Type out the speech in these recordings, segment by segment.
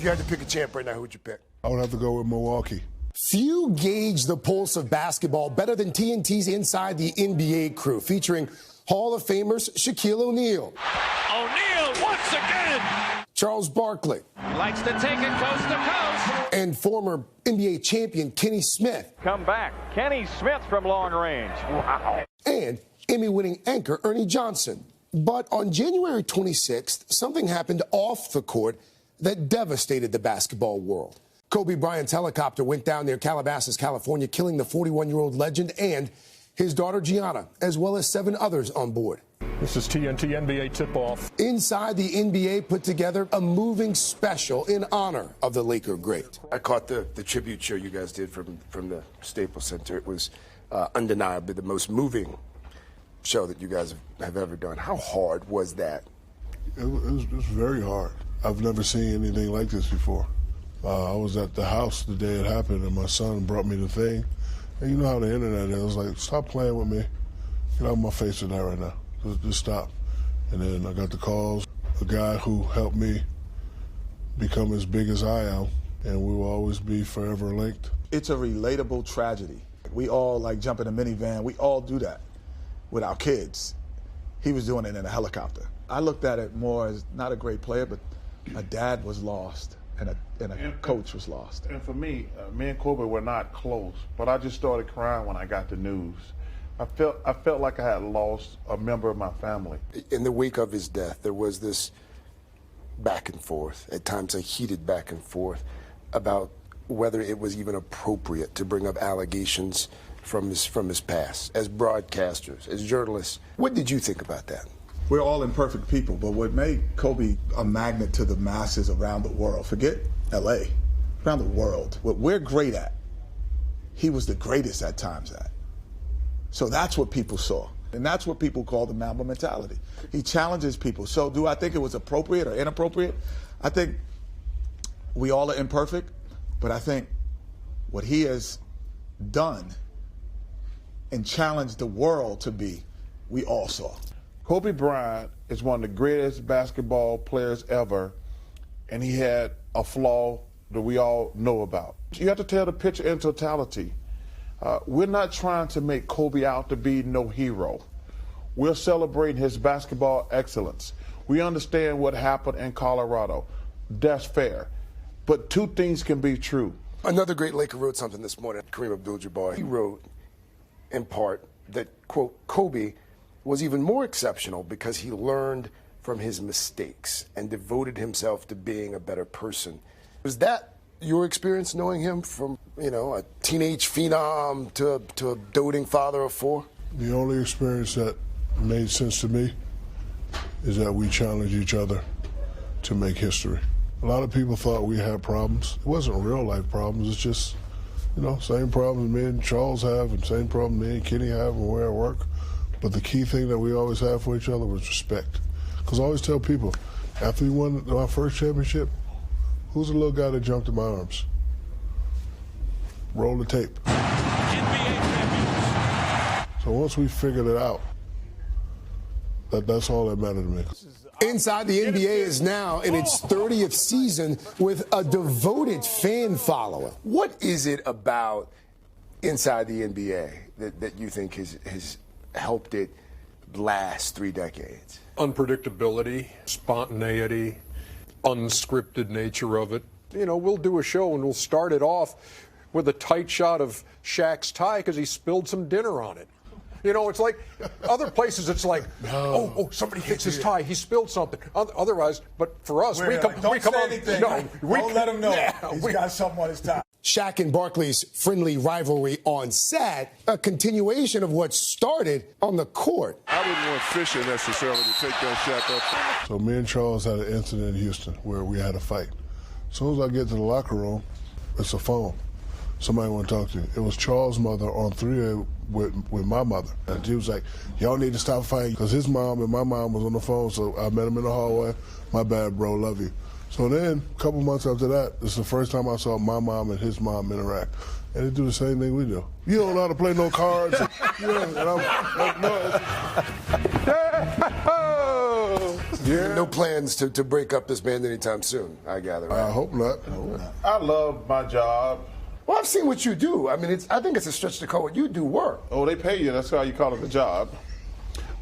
you had to pick a champ right now, who would you pick? I would have to go with Milwaukee. Few gauge the pulse of basketball better than TNT's Inside the NBA crew, featuring Hall of Famers Shaquille O'Neal. O'Neal once again. Charles Barkley. Likes to take it coast to coast. And former NBA champion Kenny Smith. Come back. Kenny Smith from long range. Wow. And Emmy-winning anchor Ernie Johnson. But on January 26th, something happened off the court that devastated the basketball world. Kobe Bryant's helicopter went down near Calabasas, California, killing the 41-year-old legend and his daughter Gianna, as well as 7 others on board. This is TNT NBA tip-off. Inside the NBA put together a moving special in honor of the Laker great. I caught the tribute show you guys did from the Staples Center. It was undeniably the most moving show that you guys have ever done. How hard was that? It was very hard. I've never seen anything like this before. I was at the house the day it happened, and my son brought me the thing. And you know how the internet is. I was like, stop playing with me. Get out of my face with that right now. Just stop. And then I got the calls. A guy who helped me become as big as I am, and we will always be forever linked. It's a relatable tragedy. We all like jump in a minivan. We all do that with our kids. He was doing it in a helicopter. I looked at it more as not a great player, but a dad was lost. And a coach was lost. And for me, me and Kobe were not close, but I just started crying when I got the news. I felt like I had lost a member of my family. In the wake of his death, there was this back and forth, at times a heated back and forth, about whether it was even appropriate to bring up allegations from his past, as broadcasters, as journalists. What did you think about that? We're all imperfect people, but what made Kobe a magnet to the masses around the world, forget L.A., around the world, what we're great at, he was the greatest at times at. So that's what people saw, and that's what people call the Mamba mentality. He challenges people. So do I think it was appropriate or inappropriate? I think we all are imperfect, but I think what he has done and challenged the world to be, we all saw. Kobe Bryant is one of the greatest basketball players ever, and he had a flaw that we all know about. You have to tell the picture in totality. We're not trying to make Kobe out to be no hero. We're celebrating his basketball excellence. We understand what happened in Colorado. That's fair. But two things can be true. Another great Laker wrote something this morning, Kareem Abdul-Jabbar. He wrote, in part, that, quote, Kobe was even more exceptional because he learned from his mistakes and devoted himself to being a better person. Was that your experience knowing him from, a teenage phenom to a doting father of 4? The only experience that made sense to me is that we challenge each other to make history. A lot of people thought we had problems. It wasn't real life problems. It's just, same problems me and Charles have and same problem me and Kenny have when we're at work. But the key thing that we always have for each other was respect. Because I always tell people, after we won our first championship, who's the little guy that jumped in my arms? Roll the tape. NBA champions. So once we figured it out, that's all that mattered to me. Inside the NBA is now in its 30th season with a devoted fan following. What is it about Inside the NBA that you think has helped it last 3 decades? Unpredictability, spontaneity, unscripted nature of it. We'll do a show and we'll start it off with a tight shot of Shaq's tie because he spilled some dinner on it. It's like other places. It's like, oh, somebody fixed his tie. He spilled something. Otherwise, but for us, we come on. Anything. No, don't let him know he's got something on his tie. Shaq and Barkley's friendly rivalry on set, a continuation of what started on the court. I wouldn't want Fisher necessarily to take that Shaq up. So me and Charles had an incident in Houston where we had a fight. As soon as I get to the locker room, it's a phone. Somebody want to talk to you. It was Charles' mother on 3A with my mother. And she was like, y'all need to stop fighting because his mom and my mom was on the phone, so I met him in the hallway. My bad, bro, love you. So then, a couple months after that, this is the first time I saw my mom and his mom interact. And they do the same thing we do. You don't know how to play no cards. And I'm like, no. Yeah. No plans to break up this band anytime soon, I gather. Right? I hope not. I love my job. Well, I've seen what you do. I mean, I think it's a stretch to call it. You do work. Oh, they pay you. That's how you call it a job.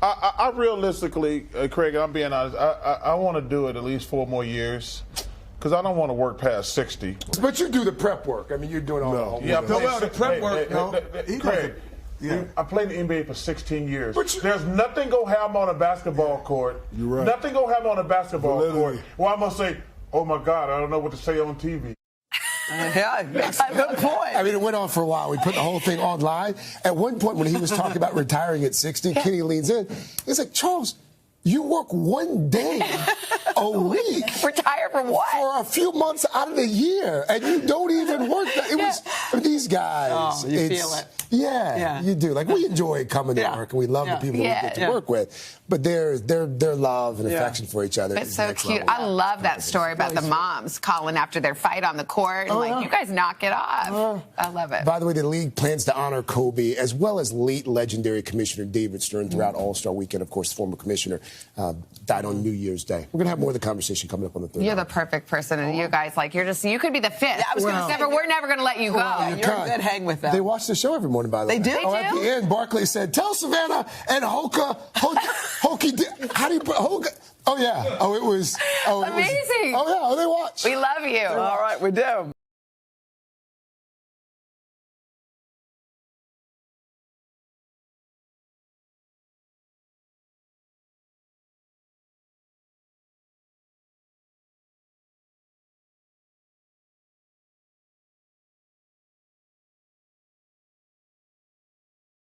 I realistically, Craig, I'm being honest, I want to do it at least 4 more years because I don't want to work past 60. But you do the prep work. I mean, you're doing all the homework. Yeah, the prep work, Craig, Yeah. I played in the NBA for 16 years. But There's nothing gonna happen on a basketball court. You're right. Nothing gonna happen on a basketball Validity. court. Well, I'm gonna say, oh my God, I don't know what to say on TV. Yeah, that's a good point. I mean, it went on for a while. We put the whole thing online. At one point, when he was talking about retiring at 60, Kenny leans in. He's like, Charles, you work 1 day a week. Retire from what? For a few months out of the year, and you don't even work. It was these guys. Oh, you feel it. Yeah, you do. Like, we enjoy coming to work, and we love the people that we get to work with. But their love and affection for each other It's is so next cute. level. I love that story about the moms calling after their fight on the court. And you guys knock it off. I love it. By the way, the league plans to honor Kobe as well as late legendary Commissioner David Stern throughout All-Star Weekend. Of course, former commissioner died on New Year's Day. We're going to have more of the conversation coming up on the third. You're the perfect person, and you guys, like, you could be the fifth. I was gonna say, we're never going to let you go. You're a good hang with them. They watch the show every morning, by the way. They do? Oh, at the end, Barkley said, tell Savannah and Hokey, how do you put Hoka? Oh, yeah. Oh, it was. Amazing. Oh, yeah. Oh, they watch. We love you. All right, we do.